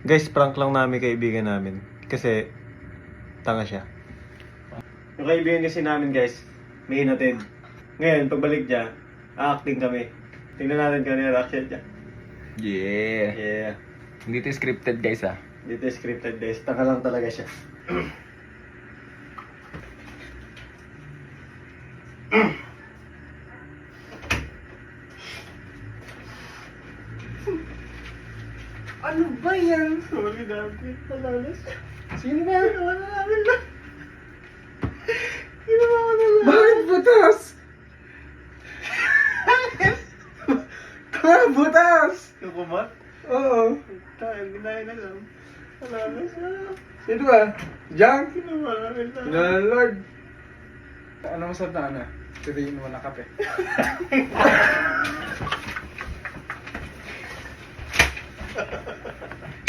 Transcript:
Guys, prank lang namin kaibigan namin. Kasi, tanga siya. Yung kaibigan kasi namin guys, may inatid. Ngayon, pagbalik niya, acting kami. Tingnan natin kung ano yung reaction niya. Yeah. Yeah. Hindi ito scripted guys ah. Dito scripted guys. Tanga lang talaga siya. Ano ba yan? Sorry, David. Malalas. Sino ba? Ginawa na namin lang. Ginawa ko na lang. Bakit butas? Kaya butas! Yung kumat? Oo. Tayo, ginaya na lang. Malalas na. Sino ba? Junk? Ginawa namin lang. Lord. Ano masarap na ano? Sabihin mo na kape.